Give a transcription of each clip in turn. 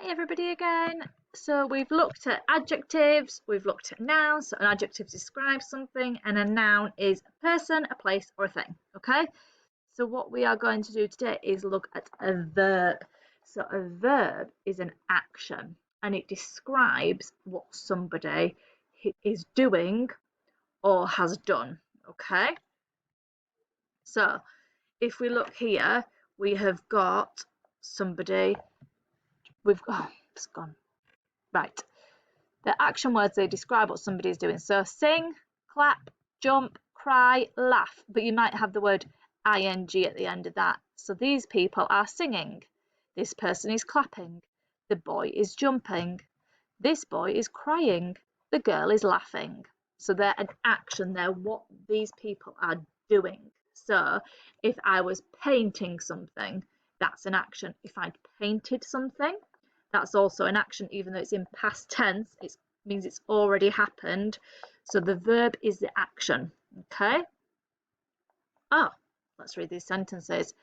Hi everybody again. So we've looked at adjectives, we've looked at nouns. So an adjective describes something and a noun is a person, a place or a thing. Okay, so what we are going to do today is look at a verb. So a verb is an action and it describes what somebody is doing or has done. Okay, so if we look here, we have got somebody. It's gone. Right. The action words, they describe what somebody is doing. So sing, clap, jump, cry, laugh. But you might have the word ing at the end of that. So these people are singing. This person is clapping. The boy is jumping. This boy is crying. The girl is laughing. So they're an action. They're what these people are doing. So if I was painting something, that's an action. If I'd painted something, that's also an action, even though it's in past tense. It means it's already happened. So the verb is the action. Okay. Let's read these sentences.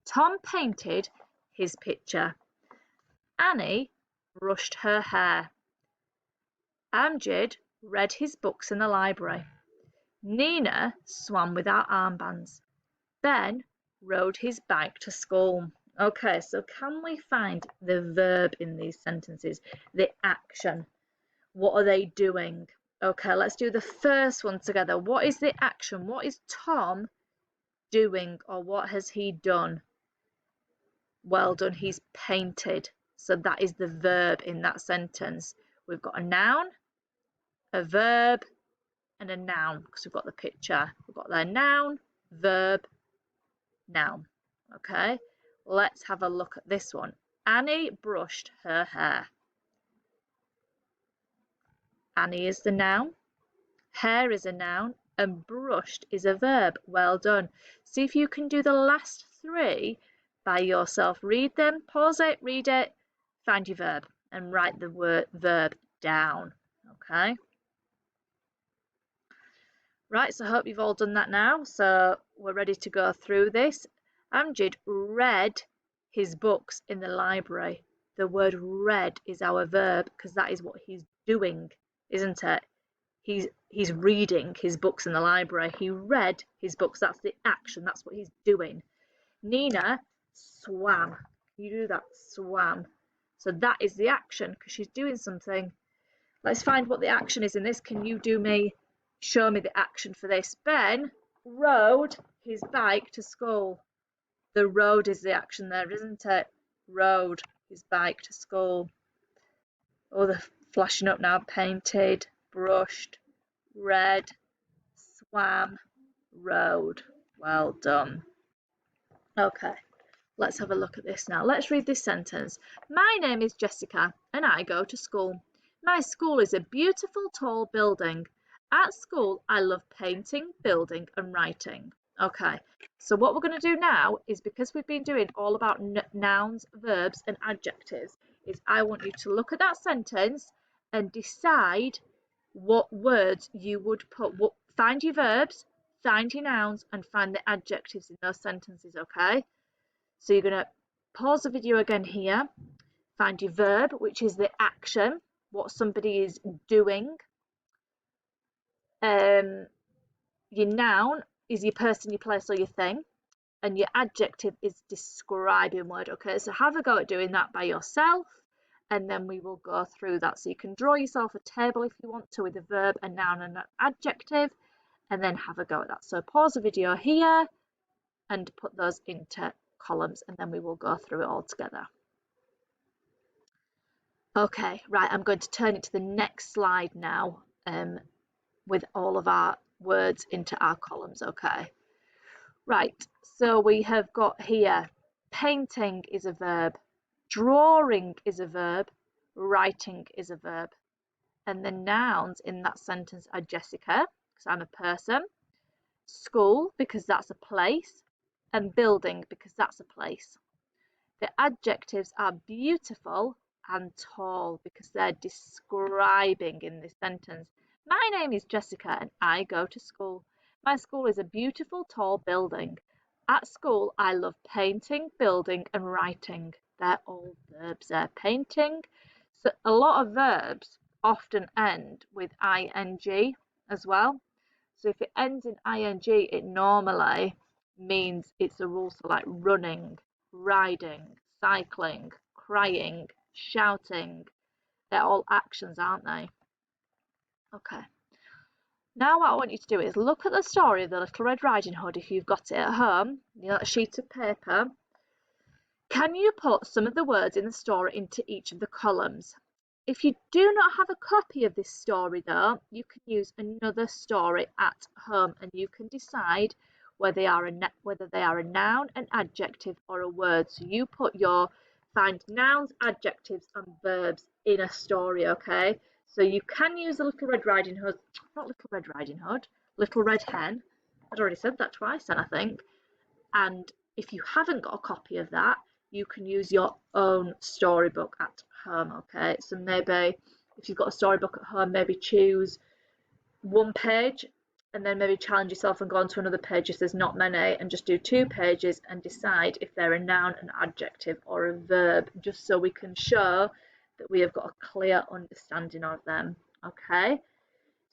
Tom painted his picture. Annie brushed her hair. Amjad read his books in the library. Nina swam without armbands. Ben rode his bike to school. Okay, so can we find the verb in these sentences? The action. What are they doing? Okay, let's do the first one together. What is the action? What is Tom doing, or what has he done? Well done, he's painted. So that is the verb in that sentence. We've got a noun, a verb, and a noun because we've got the picture. We've got their noun, verb, noun. Okay, let's have a look at this one. Annie brushed her hair. Annie is the noun, hair is a noun, and brushed is a verb. Well done. See if you can do the last three by yourself. Read them, pause it, read it, find your verb, and write the word verb down. Okay. Right, so I hope you've all done that now. So we're ready to go through this. Amjad read his books in the library. The word read is our verb because that is what he's doing, isn't it? He's reading his books in the library. He read his books. That's the action. That's what he's doing. Nina swam. You do that, swam. So that is the action because she's doing something. Let's find what the action is in this. Can you show me the action for this? Ben rode his bike to school. The road is the action there, isn't it? Rode his bike to school. Oh, they're flashing up now. Painted, brushed, read, swam, rode. Well done. Okay, let's have a look at this now. Let's read this sentence. My name is Jessica and I go to school. My school is a beautiful tall building. At school, I love painting, building and writing. Okay, so what we're going to do now is, because we've been doing all about nouns, verbs and adjectives, is I want you to look at that sentence and decide what words you would put. Find your verbs, find your nouns and find the adjectives in those sentences, okay? So you're going to pause the video again here, find your verb, which is the action, what somebody is doing. Your noun is your person, your place or your thing, and your adjective is describing word. Okay, so have a go at doing that by yourself and then we will go through that. So you can draw yourself a table if you want to with a verb, a noun and an adjective, and then have a go at that. So pause the video here and put those into columns and then we will go through it all together. Okay, right, I'm going to turn it to the next slide now with all of our words into our columns. Okay, right, so we have got here painting is a verb, drawing is a verb, writing is a verb, and the nouns in that sentence are Jessica because I'm a person, school because that's a place, and building because that's a place. The adjectives are beautiful and tall because they're describing in this sentence. My name is Jessica and I go to school. My school is a beautiful tall building. At school, I love painting, building and writing. They're all verbs there. Painting, So a lot of verbs often end with ing as well. So if it ends in ing, it normally means it's a rule. So like running, riding, cycling, crying, shouting. They're all actions, aren't they? Okay. Now what I want you to do is look at the story of the Little Red Riding Hood if you've got it at home. You know, a sheet of paper. Can you put some of the words in the story into each of the columns? If you do not have a copy of this story though, you can use another story at home and you can decide whether they are a noun, an adjective or a word. So you find nouns, adjectives and verbs in a story, okay? So you can use the Little Red Riding Hood, not Little Red Riding Hood, Little Red Hen. I'd already said that twice then, I think. And if you haven't got a copy of that, you can use your own storybook at home, okay? So maybe if you've got a storybook at home, maybe choose one page and then maybe challenge yourself and go on to another page if there's not many and just do 2 pages and decide if they're a noun, an adjective or a verb, just so we can show that we have got a clear understanding of them, okay?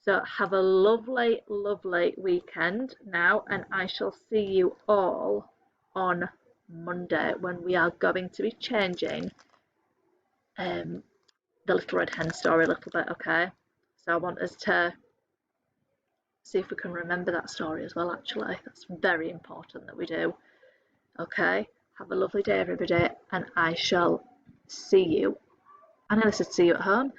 So have a lovely, lovely weekend now, and I shall see you all on Monday when we are going to be changing the Little Red Hen story a little bit, okay? So I want us to see if we can remember that story as well, actually. That's very important that we do. Okay? Have a lovely day, everybody, and I shall see you. I nearly said see you at home.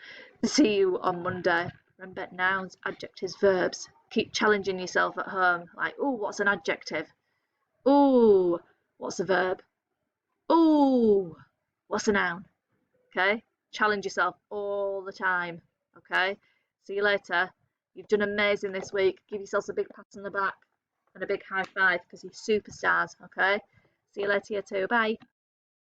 See you on Monday. Remember nouns, adjectives, verbs. Keep challenging yourself at home. Like, oh, what's an adjective? Oh, what's a verb? Oh, what's a noun? Okay? Challenge yourself all the time. Okay? See you later. You've done amazing this week. Give yourselves a big pat on the back and a big high five because you're superstars. Okay? See you later, you too. Bye.